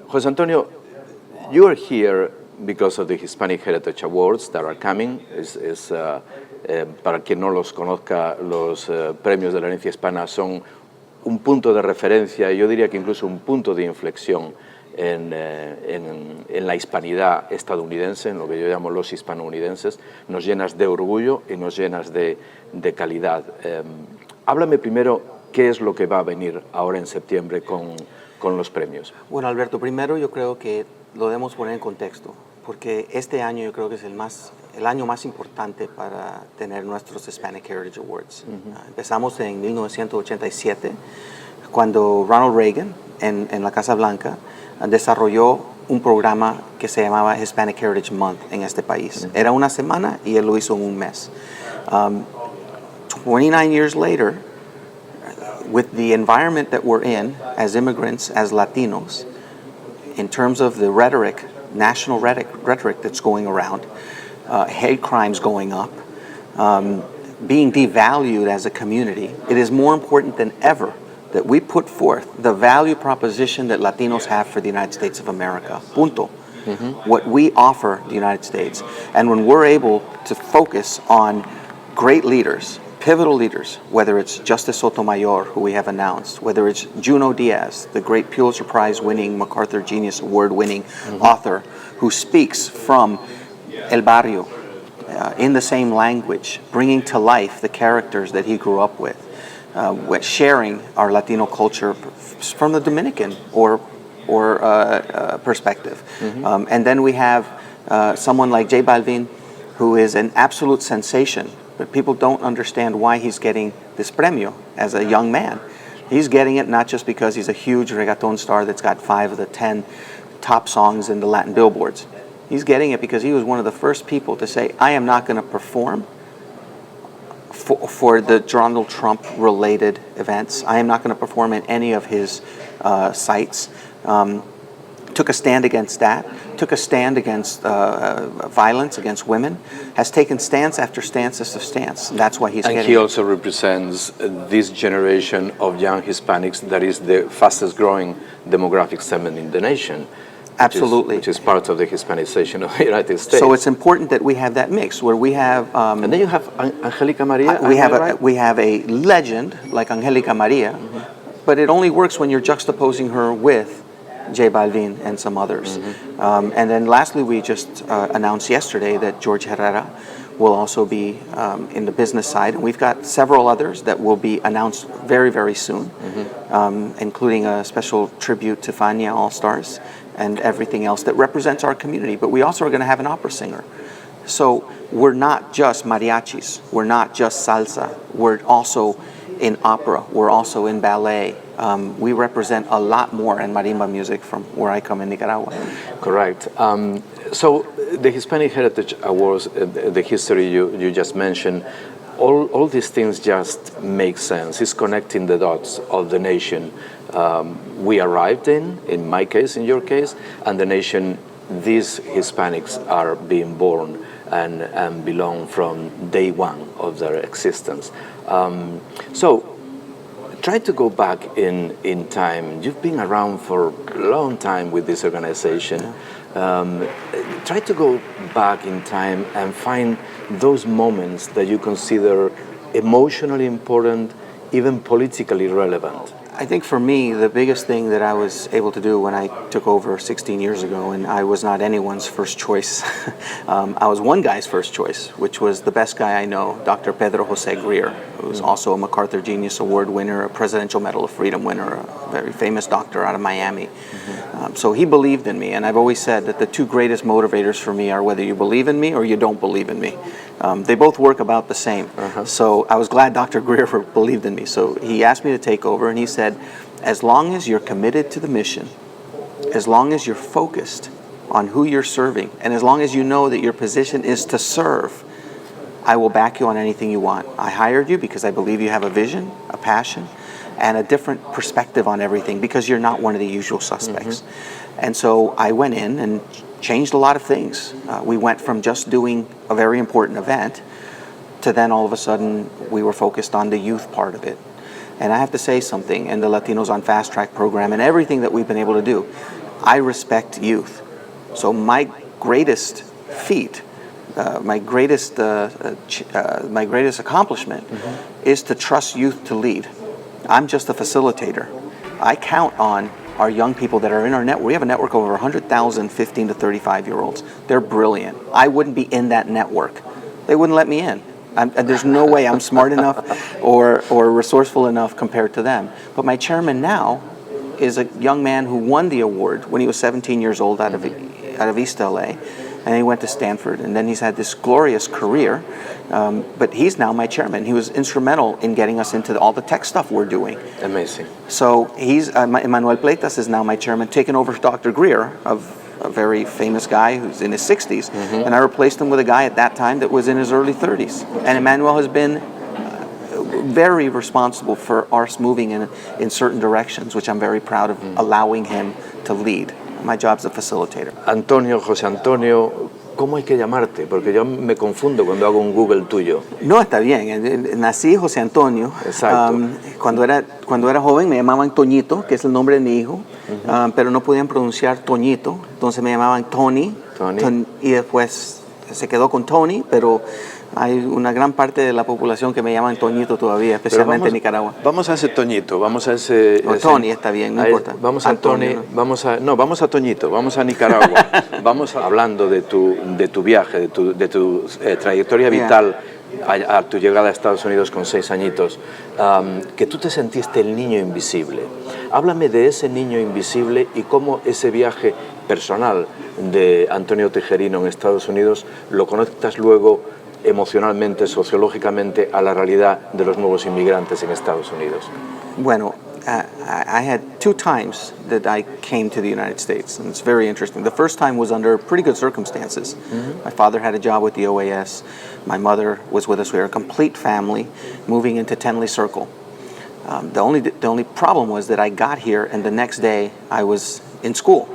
José Antonio, you are here because of the Hispanic Heritage Awards that are coming. Para quien no los conozca, los premios de la herencia hispana son un punto de referencia, y yo diría que incluso un punto de inflexión en la hispanidad estadounidense, en lo que yo llamo los hispanounidenses. Nos llenas de orgullo y nos llenas de calidad. Háblame primero qué es lo que va a venir ahora en septiembre con los premios. Bueno, Alberto, primero yo creo que lo debemos poner en contexto, porque este año yo creo que es el año más importante para tener nuestros Hispanic Heritage Awards. Empezamos en 1987, cuando Ronald Reagan, en la Casa Blanca, desarrolló un programa que se llamaba Hispanic Heritage Month en este país. Era una semana y él lo hizo en un mes. 29 years later, with the environment that we're in as immigrants, as Latinos, in terms of the rhetoric, national rhetoric that's going around, hate crimes going up, being devalued as a community, it is more important than ever that we put forth the value proposition that Latinos have for the United States of America. Punto. What we offer the United States. And when we're able to focus on great leaders, pivotal leaders, whether it's Justice Sotomayor, who we have announced, whether it's Junot Diaz, the great Pulitzer Prize winning, MacArthur Genius Award winning author, who speaks from El Barrio in the same language, bringing to life the characters that he grew up with, sharing our Latino culture from the Dominican or perspective. And then we have someone like J Balvin, who is an absolute sensation, but people don't understand why he's getting this premio as a young man. He's getting it not just because he's a huge reggaeton star that's got 5 of the 10 top songs in the Latin billboards. He's getting it because he was one of the first people to say, I am not going to perform for the Donald Trump related events. I am not going to perform in any of his sites. Took a stand against that, took a stand against violence against women, has taken stance after stance after stance. And that's why he's getting it. And he also represents this generation of young Hispanics that is the fastest growing demographic segment in the nation. Absolutely. Which is part of the Hispanization of the United States. So it's important that we have that mix where we have... and then you have Angelica Maria. We have a legend like Angelica Maria, but it only works when you're juxtaposing her with J Balvin and some others. And then lastly, we just announced yesterday that George Herrera will also be in the business side. And we've got several others that will be announced very, very soon, including a special tribute to Fania All-Stars and everything else that represents our community. But we also are going to have an opera singer. So we're not just mariachis. We're not just salsa. We're also in opera. We're also in ballet. We represent a lot more in marimba music from where I come in Nicaragua. Correct. So the Hispanic Heritage Awards, the history you just mentioned, all these things just make sense. It's connecting the dots of the nation we arrived in my case, in your case, and the nation these Hispanics are being born and belong from day one of their existence. So try to go back in time. You've been around for a long time with this organization. Try to go back in time and find those moments that you consider emotionally important, even politically relevant. I think for me, the biggest thing that I was able to do when I took over 16 years ago, and I was not anyone's first choice, I was one guy's first choice, which was the best guy I know, Dr. Pedro Jose Greer, who's also a MacArthur Genius Award winner, a Presidential Medal of Freedom winner, a very famous doctor out of Miami. So he believed in me, and I've always said that the two greatest motivators for me are whether you believe in me or you don't believe in me. They both work about the same. So I was glad Dr. Greer believed in me. So he asked me to take over, and he said, as long as you're committed to the mission, as long as you're focused on who you're serving, and as long as you know that your position is to serve, I will back you on anything you want. I hired you because I believe you have a vision, a passion, and a different perspective on everything because you're not one of the usual suspects. And so I went in and changed a lot of things. We went from just doing a very important event to then all of a sudden we were focused on the youth part of it. And I have to say something, in the Latinos on Fast Track program and everything that we've been able to do, I respect youth. So my greatest feat, my greatest accomplishment is to trust youth to lead. I'm just a facilitator. I count on our young people that are in our network. We have a network of over 100,000 15 to 35-year-olds. They're brilliant. I wouldn't be in that network. They wouldn't let me in. There's no way I'm smart enough or resourceful enough compared to them. But my chairman now is a young man who won the award when he was 17 years old out of East LA, and he went to Stanford, and then he's had this glorious career. But he's now my chairman. He was instrumental in getting us into all the tech stuff we're doing. Amazing. So he's Emmanuel Pleitas is now my chairman, taking over for Dr. Greer, a very famous guy who's in his 60s, and I replaced him with a guy at that time that was in his early 30s. And Emmanuel has been very responsible for us moving in certain directions, which I'm very proud of allowing him to lead. My job's a facilitator. Antonio, José Antonio, ¿cómo hay que llamarte? Porque yo me confundo cuando hago un Google tuyo. No, está bien. Nací José Antonio. Exacto. Cuando era joven me llamaban Toñito, que es el nombre de mi hijo, pero no podían pronunciar Toñito, entonces me llamaban Tony. Y después se quedó con Tony, pero hay una gran parte de la población que me llaman Toñito todavía, especialmente en Nicaragua. Vamos a ese Toñito, vamos a ese... Tony está bien, no importa. Vamos a Antonio, Tony, vamos a Toñito, vamos a Nicaragua. Vamos hablando de tu viaje, de tu trayectoria vital a tu llegada a Estados Unidos con 6 añitos, que tú te sentiste el niño invisible. Háblame de ese niño invisible y cómo ese viaje personal de Antonio Tijerino en Estados Unidos lo conectas luego emocionalmente, sociológicamente a la realidad de los nuevos inmigrantes en Estados Unidos. Bueno, I had 2 times that I came to the United States, and it's very interesting. The first time was under pretty good circumstances. My father had a job with the OAS. My mother was with us. We were a complete family moving into Tenley Circle. The only problem was that I got here, and the next day I was in school.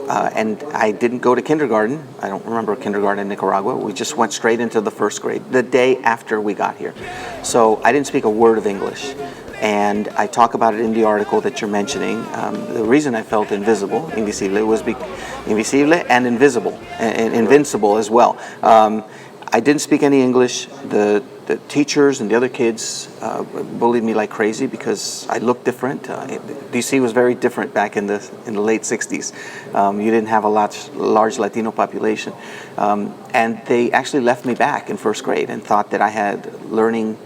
And I didn't go to kindergarten. I don't remember kindergarten in Nicaragua. We just went straight into the first grade the day after we got here. So I didn't speak a word of English. And I talk about it in the article that you're mentioning. The reason I felt invisible, invisible, was invisible and invisible, and invincible as well. I didn't speak any English. The teachers and the other kids bullied me like crazy because I looked different. DC was very different back in the late 60s. You didn't have a large Latino population. And they actually left me back in first grade and thought that I had learning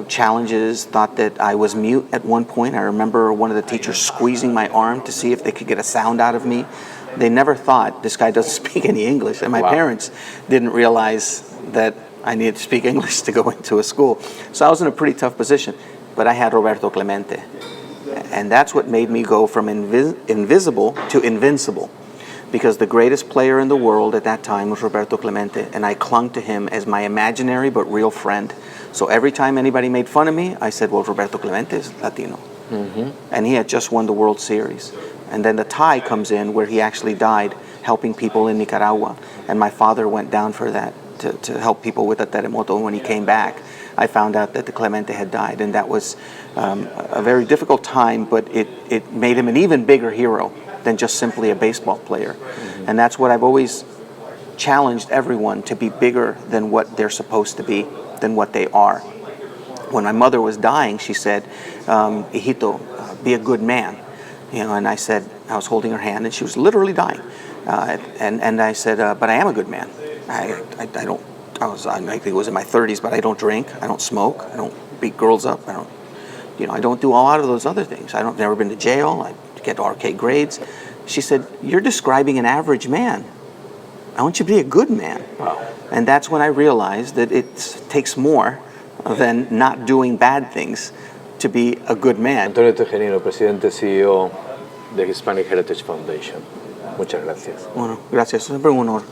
challenges, thought that I was mute at one point. I remember one of the teachers squeezing my arm to see if they could get a sound out of me. They never thought this guy doesn't speak any English. And my parents didn't realize that I needed to speak English to go into a school. So I was in a pretty tough position. But I had Roberto Clemente. And that's what made me go from invisible to invincible. Because the greatest player in the world at that time was Roberto Clemente. And I clung to him as my imaginary but real friend. So every time anybody made fun of me, I said, well, Roberto Clemente is Latino. And he had just won the World Series. And then the tie comes in where he actually died helping people in Nicaragua. And my father went down for that to help people with the terremoto. And when he came back, I found out that the Clemente had died. And that was a very difficult time, but it made him an even bigger hero than just simply a baseball player. And that's what I've always challenged everyone, to be bigger than what they're supposed to be, than what they are. When my mother was dying, she said, hijito, be a good man. And I said, I was holding her hand, and she was literally dying. And I said, but I am a good man. I think it was in my 30s, but I don't drink, I don't smoke, I don't beat girls up, I don't do a lot of those other things. I've never been to jail, I get RK grades. She said, you're describing an average man. I want you to be a good man. Wow. And that's when I realized that it takes more than not doing bad things to be a good man. Antonio Tijerino, Presidente, CEO de Hispanic Heritage Foundation. Muchas gracias. Bueno, gracias. Siempre un honor.